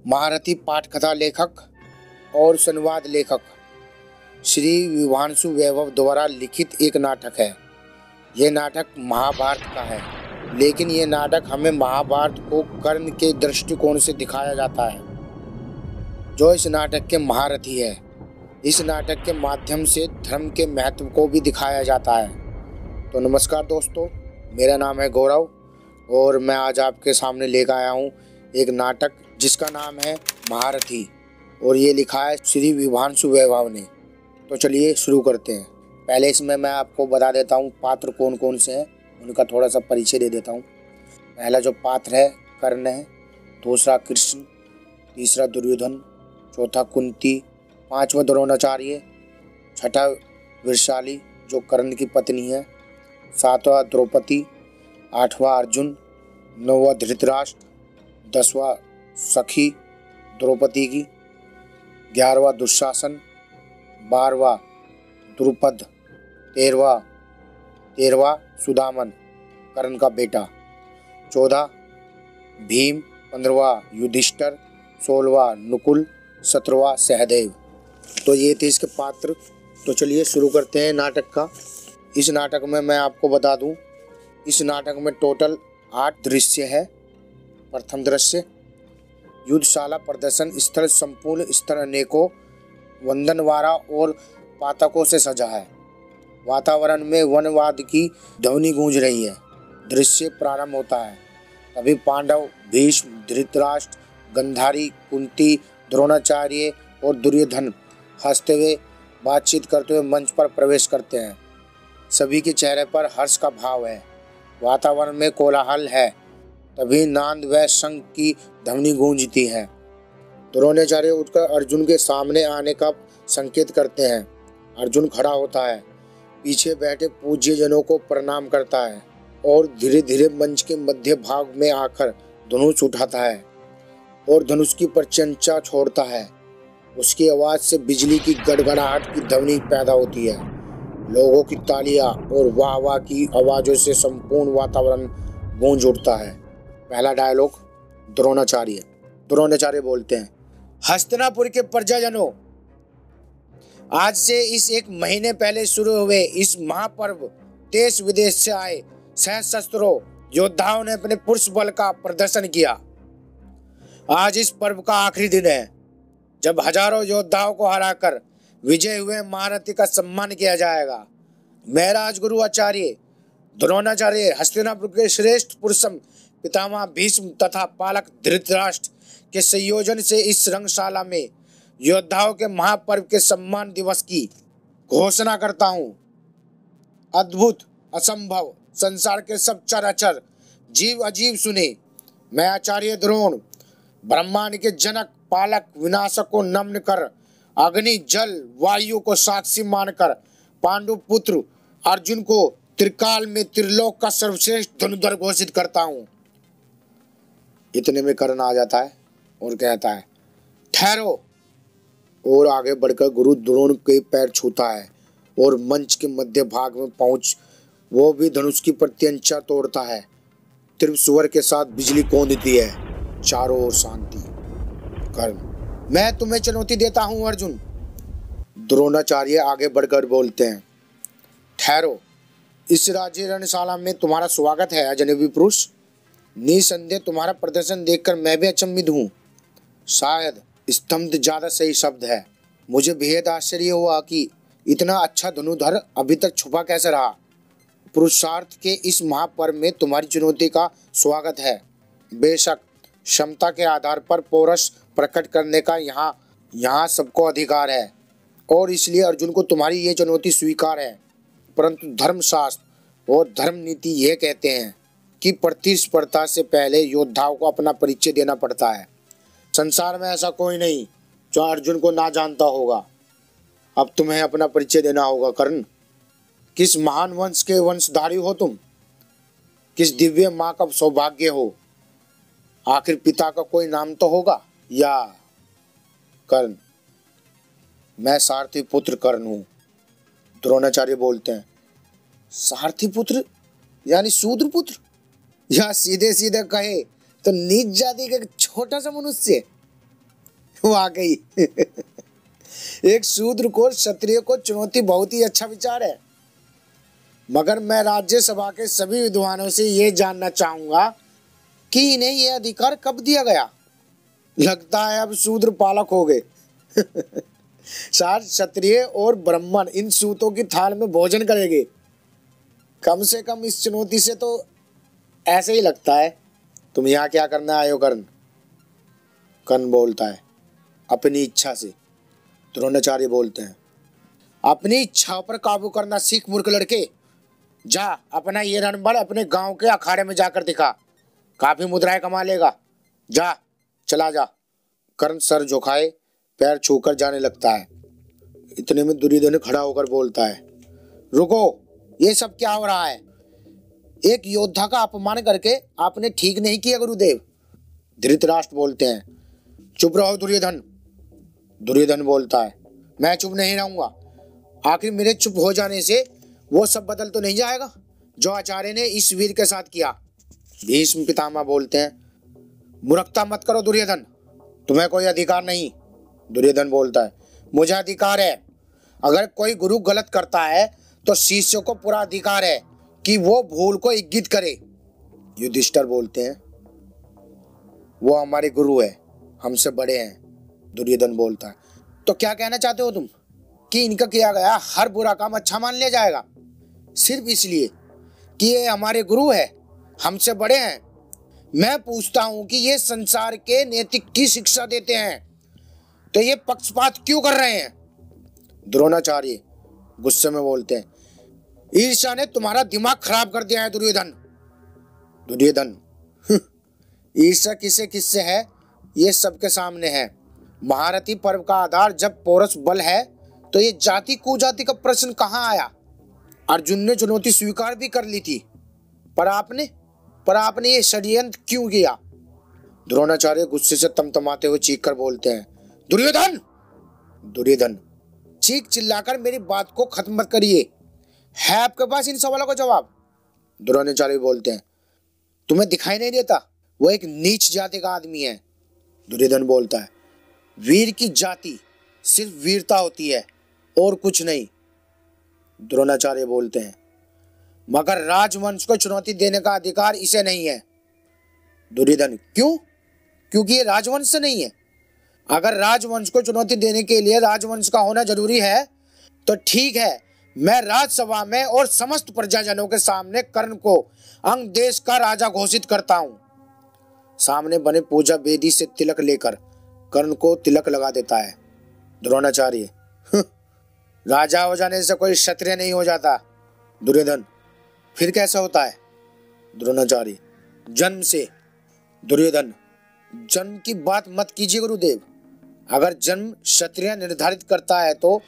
महारथी पाठकथा लेखक और संवाद लेखक श्री विभांशु वैभव द्वारा लिखित एक नाटक है। यह नाटक महाभारत का है, लेकिन यह नाटक हमें महाभारत को कर्ण के दृष्टिकोण से दिखाया जाता है, जो इस नाटक के महारथी है। इस नाटक के माध्यम से धर्म के महत्व को भी दिखाया जाता है। तो नमस्कार दोस्तों, मेरा नाम है गौरव और मैं आज आपके सामने लेकर आया हूँ एक नाटक जिसका नाम है महारथी और ये लिखा है श्री विभांशु वैभव ने। तो चलिए शुरू करते हैं। पहले इसमें मैं आपको बता देता हूँ पात्र कौन कौन से हैं, उनका थोड़ा सा परिचय दे देता हूँ। पहला जो पात्र है कर्ण है, दूसरा कृष्ण, तीसरा दुर्योधन, चौथा कुंती, पांचवा द्रोणाचार्य, छठा वीरशाली जो कर्ण की पत्नी है, सातवां द्रौपदी, आठवां अर्जुन, नौवां धृतराष्ट्र, दसवां सखी द्रौपदी की, 11वां दुशासन, 12वां द्रुपद, 13वां सुदामन कर्ण का बेटा, 14 भीम, 15वां युधिष्ठिर, 16वां नकुल, 17वां सहदेव। तो ये थे इसके पात्र। तो चलिए शुरू करते हैं नाटक का। इस नाटक में मैं आपको बता दूं, इस नाटक में टोटल 8 दृश्य है। प्रथम दृश्य युद्धशाला प्रदर्शन स्थल, संपूर्ण स्थल अनेकों वंदनवारा और पातकों से सजा है। वातावरण में वनवाद की ध्वनि गूंज रही है। दृश्य प्रारंभ होता है तभी पांडव, भीष्म, धृतराष्ट्र, गंधारी, कुंती, द्रोणाचार्य और दुर्योधन हंसते हुए बातचीत करते हुए मंच पर प्रवेश करते हैं। सभी के चेहरे पर हर्ष का भाव है। वातावरण में कोलाहल है तभी नाद व शंख की ध्वनि गूंजती है। द्रोणाचार्य उठकर अर्जुन के सामने आने का संकेत करते हैं। अर्जुन खड़ा होता है, पीछे बैठे पूज्य जनों को प्रणाम करता है और धीरे धीरे मंच के मध्य भाग में आकर धनुष उठाता है और धनुष की प्रचंचा छोड़ता है। उसकी आवाज से बिजली की गड़गड़ाहट की ध्वनि पैदा होती है। लोगों की तालियां और वाह वाह की आवाजों से संपूर्ण वातावरण गूंज उठता है। पहला डायलॉग द्रोणाचार्य बोलते हैं, हस्तिनापुर के प्रजाजनों, आज से इस 1 महीने पहले शुरू हुए इस महापर्व देश विदेश से आए सशस्त्रों योद्धाओं ने अपने पुरुष बल का प्रदर्शन किया। आज इस पर्व का आखिरी दिन है जब हजारों योद्धाओं को हराकर विजय हुए महारथी का सम्मान किया जाएगा। मैं राजगुरु आचार्य द्रोणाचार्य हस्तिनापुर के श्रेष्ठ पुरुषम पितामह भीष्म तथा पालक धृतराष्ट्र के संयोजन से इस रंगशाला में योद्धाओं के महापर्व के सम्मान दिवस की घोषणा करता हूँ। अद्भुत, असंभव, संसार के सब चराचर जीव अजीब सुने। मैं आचार्य द्रोण ब्रह्मांड के जनक, पालक, विनाशक को नमन कर अग्नि, जल, वायु को साक्षी मानकर पांडु पुत्र अर्जुन को त्रिकाल में त्रिलोक का सर्वश्रेष्ठ धनुर्धर घोषित करता हूँ। इतने में कर्ण आ जाता है और कहता है, ठहरो, और आगे बढ़कर गुरु द्रोण के पैर छूता है और मंच के मध्य भाग में पहुंच वो भी धनुष की प्रत्यंचा तोड़ता है। त्रिस्वर के साथ बिजली कौंधती है, चारों ओर शांति। कर्ण, मैं तुम्हें चुनौती देता हूं अर्जुन। द्रोणाचार्य आगे बढ़कर बोलते हैं, ठहरो, इस राज्य रणशाला में तुम्हारा स्वागत है अजनबी पुरुष। निसंदेह तुम्हारा प्रदर्शन देखकर मैं भी अचंभित हूँ। शायद स्तंभ ज्यादा सही शब्द है। मुझे बेहद आश्चर्य हुआ कि इतना अच्छा धनुर्धर अभी तक छुपा कैसे रहा। पुरुषार्थ के इस महापर्व में तुम्हारी चुनौती का स्वागत है। बेशक क्षमता के आधार पर पौरुष प्रकट करने का यहाँ सबको अधिकार है और इसलिए अर्जुन को तुम्हारी ये चुनौती स्वीकार है। परंतु धर्मशास्त्र और धर्म नीति ये कहते हैं कि प्रतिस्पर्धा से पहले योद्धाओं को अपना परिचय देना पड़ता है। संसार में ऐसा कोई नहीं जो अर्जुन को ना जानता होगा। अब तुम्हें अपना परिचय देना होगा कर्ण। किस महान वंश के वंशधारी हो तुम? किस दिव्य माँ का सौभाग्य हो? आखिर पिता का कोई नाम तो होगा या? कर्ण, मैं सारथी पुत्र कर्ण हूँ। द्रोणाचार्य बोलते हैं, सारथी पुत्र यानी शूद्र पुत्र, या सीधे सीधे कहे तो नीच जाति का छोटा सा मनुष्य। वाकई एक शूद्र को क्षत्रिय को चुनौती बहुत ही अच्छा विचार है, मगर मैं राज्यसभा के सभी विद्वानों से ये जानना चाहूंगा कि इन्हें यह अधिकार कब दिया गया। लगता है अब शूद्र पालक हो गए। शायद क्षत्रिय और ब्राह्मण इन सूतों की थाल में भोजन करेंगे। कम से कम इस चुनौती से तो ऐसे ही लगता है। तुम यहाँ क्या करना आए हो कर्ण? कर्ण बोलता है, अपनी इच्छा से। द्रोणाचार्य बोलते हैं, अपनी इच्छा पर काबू करना सीख मूर्ख लड़के। जा अपना ये रणबल अपने गांव के अखाड़े में जाकर दिखा, काफी मुद्राएं कमा लेगा। जा, चला जा। कर्ण सर झुकाए पैर छूकर जाने लगता है। इतने में दुर्योधन खड़ा होकर बोलता है, रुको, ये सब क्या हो रहा है? एक योद्धा का अपमान करके आपने ठीक नहीं किया गुरुदेव। धृतराष्ट्र बोलते हैं, चुप रहो दुर्योधन। दुर्योधन बोलता है, मैं चुप नहीं रहूंगा। आखिर मेरे चुप हो जाने से वो सब बदल तो नहीं जाएगा जो आचार्य ने इस वीर के साथ किया। भीष्म पितामह बोलते हैं, मूर्खता मत करो दुर्योधन, तुम्हें कोई अधिकार नहीं। दुर्योधन बोलता है, मुझे अधिकार है। अगर कोई गुरु गलत करता है तो शिष्य को पूरा अधिकार है कि वो भूल को इंगित करे। युधिष्ठिर बोलते हैं, वो हमारे गुरु है, हमसे बड़े हैं। दुर्योधन बोलता है, तो क्या कहना चाहते हो तुम कि इनका किया गया हर बुरा काम अच्छा मान लिया जाएगा सिर्फ इसलिए कि ये हमारे गुरु है, हमसे बड़े हैं? मैं पूछता हूं कि ये संसार के नैतिक की शिक्षा देते हैं तो ये पक्षपात क्यों कर रहे हैं? द्रोणाचार्य गुस्से में बोलते हैं, ईर्ष्या ने तुम्हारा दिमाग खराब कर दिया है दुर्योधन। दुर्योधन, ईर्ष्या किसे किससे है ये सबके सामने है। महारथी पर्व का आधार जब पौरुष बल है तो ये जाति कुजाति का प्रश्न कहाँ आया? अर्जुन ने चुनौती स्वीकार भी कर ली थी, पर आपने ये षड्यंत्र क्यों किया? द्रोणाचार्य गुस्से से तमतमाते हुए चीख कर बोलते हैं, दुर्योधन! दुर्योधन, चीख चिल्लाकर मेरी बात को खत्म मत करिए। है आपके पास इन सवालों का जवाब? द्रोणाचार्य बोलते हैं, तुम्हें दिखाई नहीं देता वो एक नीच जाति का आदमी है? दुर्योधन बोलता है, वीर की जाति सिर्फ वीरता होती है और कुछ नहीं। द्रोणाचार्य बोलते हैं, मगर राजवंश को चुनौती देने का अधिकार इसे नहीं है। दुर्योधन, क्यों? क्योंकि ये राजवंश से नहीं है। अगर राजवंश को चुनौती देने के लिए राजवंश का होना जरूरी है तो ठीक है, मैं राज्यसभा में और समस्त प्रजाजनों के सामने कर्ण को अंग देश का राजा घोषित करता हूं। सामने बने पूजा वेदी से तिलक लेकर कर्ण को तिलक लगा देता है। द्रोणाचार्य, राजा हो जाने से कोई क्षत्रिय नहीं हो जाता। दुर्योधन, फिर कैसा होता है? द्रोणाचार्य, जन्म से। दुर्योधन, जन्म की बात मत कीजिए गुरुदेव। अगर जन्म क्षत्रिय निर्धारित करता है तो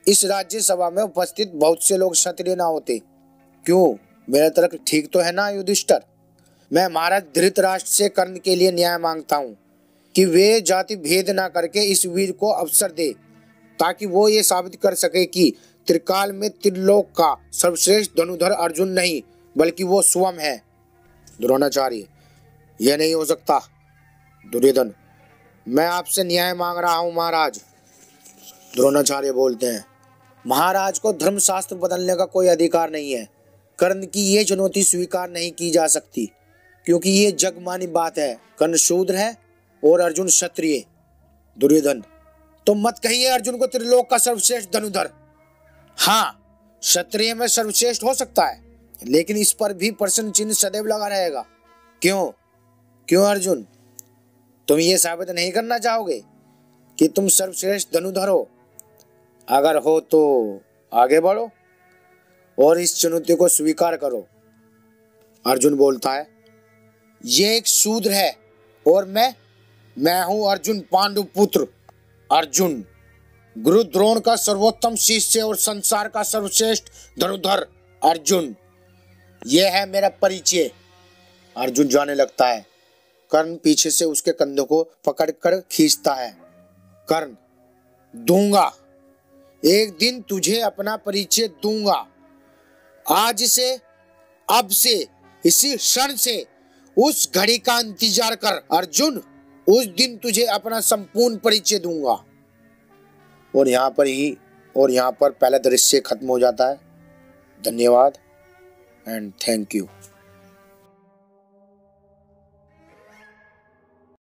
इस राज्यसभा में उपस्थित बहुत से लोग क्षत्रिय ना होते। क्यों, मेरा तर्क ठीक तो है ना युधिष्ठिर? मैं महाराज धृतराष्ट्र से कर्ण के लिए न्याय मांगता हूँ कि वे जाति भेद ना करके इस वीर को अवसर दे, ताकि वो ये साबित कर सके कि त्रिकाल में त्रिलोक का सर्वश्रेष्ठ धनुधर अर्जुन नहीं बल्कि वो स्वयं है। द्रोणाचार्य, यह नहीं हो सकता। दुर्योधन, मैं आपसे न्याय मांग रहा हूं महाराज। द्रोणाचार्य बोलते हैं, महाराज को धर्मशास्त्र बदलने का कोई अधिकार नहीं है। कर्ण की ये चुनौती स्वीकार नहीं की जा सकती क्योंकि ये जगमानी बात है। कर्ण शूद्र है और अर्जुन क्षत्रिय। दुर्योधन, तो मत कहिए अर्जुन को त्रिलोक का सर्वश्रेष्ठ धनुधर। हाँ, क्षत्रिय में सर्वश्रेष्ठ हो सकता है, लेकिन इस पर भी प्रश्न चिन्ह सदैव लगा रहेगा। क्यों अर्जुन, तुम ये साबित नहीं करना चाहोगे कि तुम सर्वश्रेष्ठ धनुधर हो? अगर हो तो आगे बढ़ो और इस चुनौती को स्वीकार करो। अर्जुन बोलता है, ये एक शूद्र है और मैं हूं अर्जुन, पांडु पुत्र अर्जुन, गुरु द्रोण का सर्वोत्तम शिष्य और संसार का सर्वश्रेष्ठ धनुधर अर्जुन। यह है मेरा परिचय। अर्जुन जाने लगता है। कर्ण पीछे से उसके कंधों को पकड़कर खींचता है। कर्ण, दूंगा, एक दिन तुझे अपना परिचय दूंगा। आज से, अब से, इसी क्षण से उस घड़ी का इंतजार कर अर्जुन, उस दिन तुझे अपना संपूर्ण परिचय दूंगा। और यहाँ पर पहला दृश्य खत्म हो जाता है। धन्यवाद एंड थैंक यू।